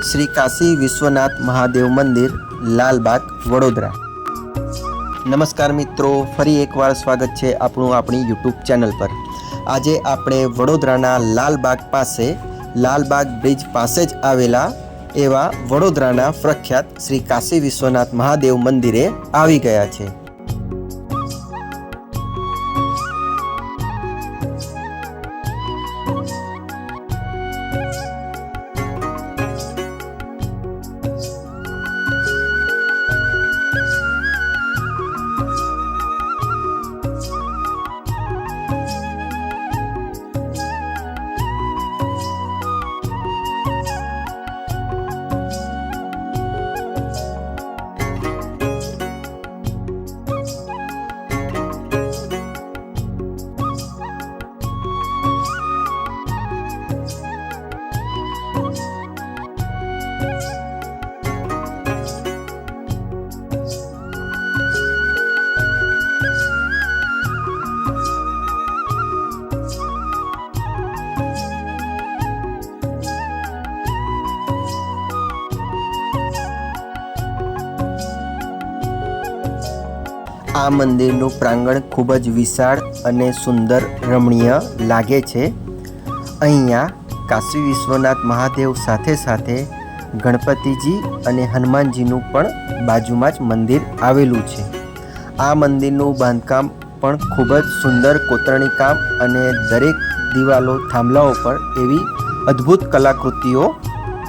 શ્રી કાશી વિશ્વનાથ મહાદેવ મંદિર, લાલબાગ, વડોદરા। નમસ્કાર મિત્રો, ફરી એકવાર સ્વાગત છે આપણી યુટ્યુબ ચેનલ પર। આજે આપણે વડોદરાના લાલબાગ બ્રિજ પાસે જ આવેલા એવા વડોદરાના પ્રખ્યાત શ્રી કાશી વિશ્વનાથ મહાદેવ મંદિરે આવી ગયા છે। આ મંદિરનું પ્રાંગણ ખૂબ જ વિશાળ અને સુંદર રમણીય લાગે છે। અહીંયા કાશી વિશ્વનાથ મહાદેવ સાથે સાથે ગણપતિજી અને હનુમાનજીનું પણ બાજુમાં જ મંદિર આવેલું છે। આ મંદિરનું બાંધકામ પણ ખૂબ જ સુંદર કોતરણી કામ અને દરેક દિવાલો થાંભલાઓ પર એવી અદ્ભુત કલાકૃતિઓ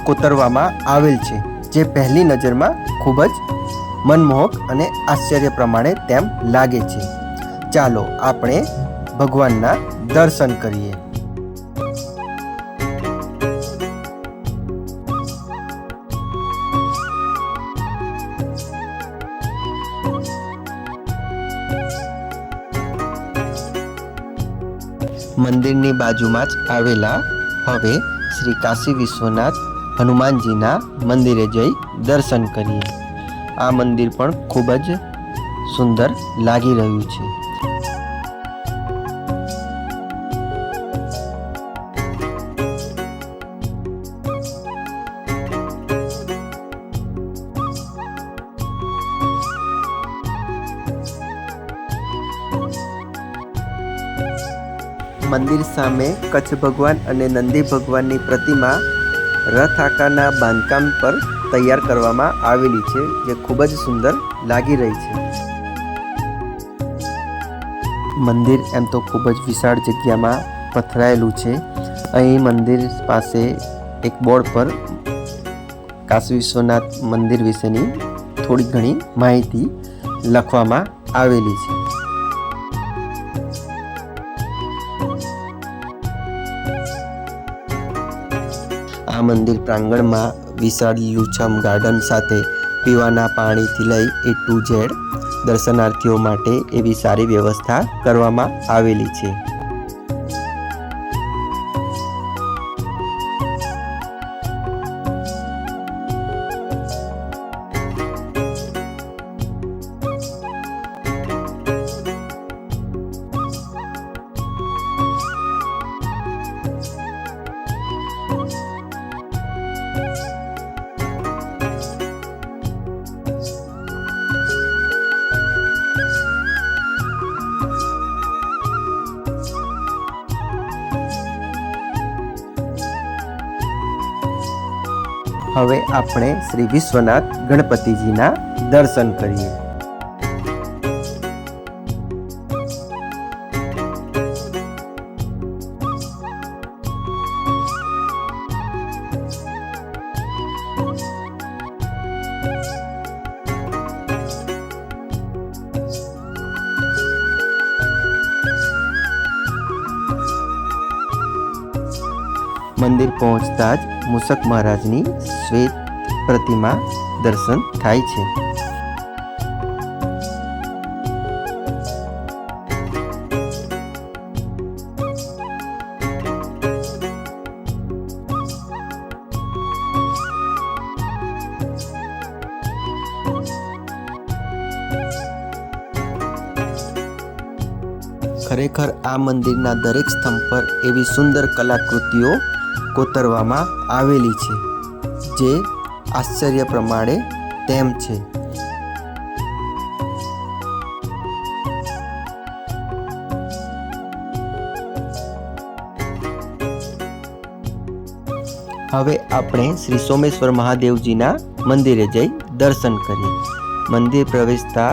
કોતરવામાં આવેલ છે, જે પહેલી નજરમાં ખૂબ જ મનમોહક અને આશ્ચર્ય પ્રમાણે તેમ લાગે છે। ચાલો આપણે ભગવાનના દર્શન કરીએ। મંદિરની બાજુમાં જ આવેલા હવે શ્રી કાશી વિશ્વનાથ હનુમાનજીના મંદિરે જઈ દર્શન કરીએ। આ મંદિર પણ ખૂબ જ સુંદર લાગી રહ્યું છે। મંદિર સામે કચ્છ ભગવાન અને નંદી ભગવાનની પ્રતિમા રથ આકારના બાંધકામ પર તૈયાર કરવામાં આવેલી છે, જે ખૂબ જ સુંદર લાગી રહી છે। મંદિર એમ તો ખૂબ જ વિશાળ જગ્યામાં પથરાયેલું છે। અહીં મંદિર પાસે એક બોર્ડ પર કાશી વિશ્વનાથ મંદિર વિશેની થોડી ઘણી માહિતી લખવામાં આવેલી છે। આ મંદિર પ્રાંગણમાં વિશાળ લીલુંછમ ગાર્ડન સાથે પીવાના પાણીથી લઈ A to Z દર્શનાર્થીઓ માટે એવી સારી વ્યવસ્થા કરવામાં આવેલી છે। હવે આપણે શ્રી વિશ્વનાથ ગણપતિજીના દર્શન કરીએ। મંદિર પહોંચતા જ મૂષક મહારાજની શ્વેત પ્રતિમા દર્શન થાય છે। ખરેખર આ મંદિરના દરેક સ્તંભ પર એવી સુંદર કલાકૃતિઓ કોતરવામાં આવેલી છે, જે આશ્ચર્ય પ્રમાણે તેમ છે. હવે આપણે શ્રી સોમેશ્વર મહાદેવજીના મંદિરે જઈ દર્શન કરીએ. મંદિર પ્રવેશતા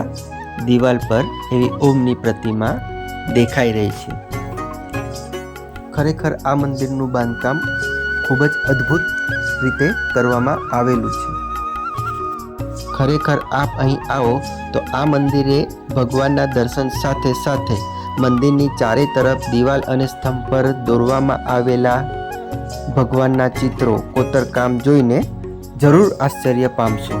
દિવાલ પર એવી ઓમની પ્રતિમા દેખાઈ રહી છે. ખરેખર આ મંદિરનું બાંધકામ ખૂબ જ અદ્ભુત રીતે કરવામાં આવેલું છે. ખરેખર આપ અહીં આવો તો આ મંદિરે ભગવાનના દર્શન સાથે સાથે મંદિરની ચારે તરફ દિવાલ અને સ્તંભ પર દોરવામાં આવેલા ભગવાનના ચિત્રો કોતરકામ જોઈને જરૂર આશ્ચર્ય પામશો.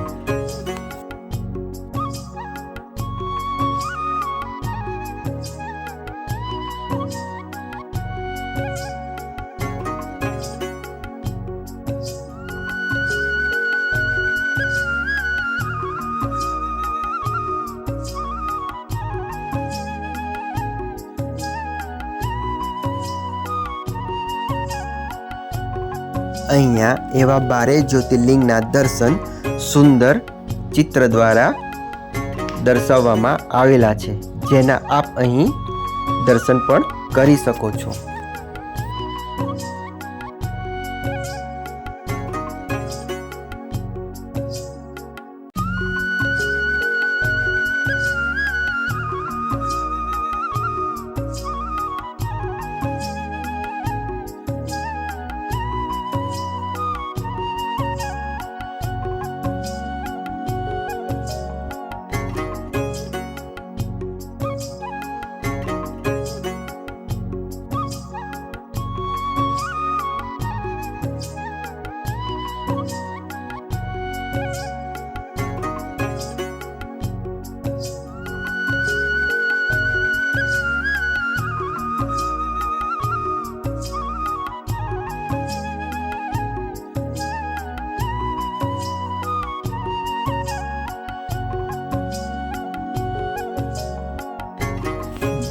અહીંયા એવા 12 જ્યોતિર્લિંગના દર્શન સુંદર ચિત્ર દ્વારા દર્શાવવામાં આવેલા છે, જેના આપ અહીં દર્શન પણ કરી શકો છો.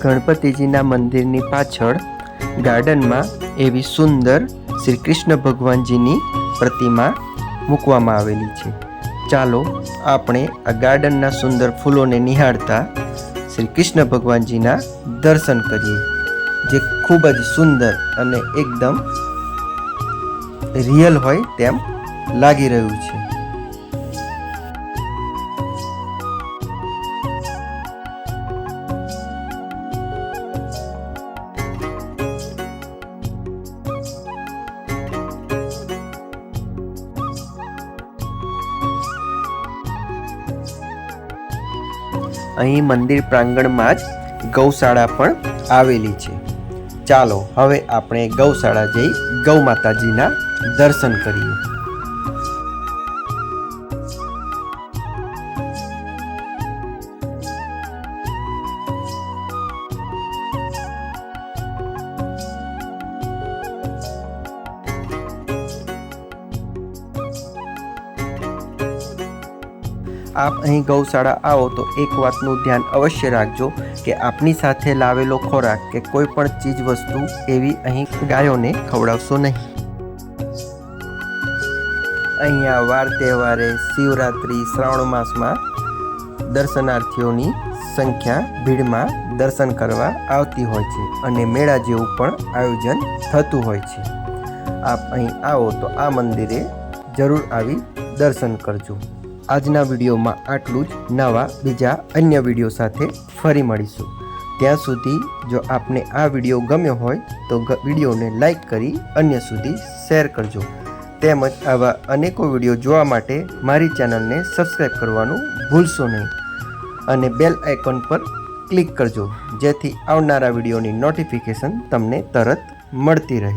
ગણપતિજીના મંદિરની પાછળ ગાર્ડનમાં એવી સુંદર શ્રી કૃષ્ણ ભગવાનજીની પ્રતિમા મૂકવામાં આવેલી છે. ચાલો આપણે આ ગાર્ડનના સુંદર ફૂલોને નિહાળતા શ્રી કૃષ્ણ ભગવાનજીના દર્શન કરીએ, જે ખૂબ જ સુંદર અને એકદમ રિયલ હોય તેમ લાગી રહ્યું છે. અહીં મંદિર પ્રાંગણમાં જ ગૌશાળા પણ આવેલી છે. ચાલો હવે આપણે ગૌશાળા જઈ ગૌ માતાજીના દર્શન કરીએ. આપ અહીં ગૌશાળા આવો તો એક વાતનું ધ્યાન અવશ્ય રાખજો કે આપની સાથે લાવેલો ખોરાક કે કોઈ પણ ચીજ વસ્તુ એવી અહીં ગાયોને ખવડાવશો નહીં. અહીંયા વાર તહેવારે શિવરાત્રિ શ્રાવણ માસમાં દર્શનાર્થીઓની સંખ્યા ભીડમાં દર્શન કરવા આવતી હોય છે અને મેળા જેવું પણ આયોજન થતું હોય છે. આપ અહીં આવો તો આ મંદિરે જરૂર આવી દર્શન કરજો. આજના વિડીયોમાં આટલું જ. નવા બીજા અન્ય વિડીયો સાથે ફરી મળીશું. ત્યાં સુધી જો આપને આ વિડીયો ગમ્યો હોય તો વિડીયોને લાઈક કરી અન્ય સુધી શેર કરજો. તેમજ આવા અનેકો વિડીયો જોવા માટે મારી ચેનલને સબસ્ક્રાઈબ કરવાનું ભૂલશો નહીં અને બેલ આઇકોન પર ક્લિક કરજો, જેથી આવનારા વિડીયોની નોટિફિકેશન તમને તરત મળતી રહે.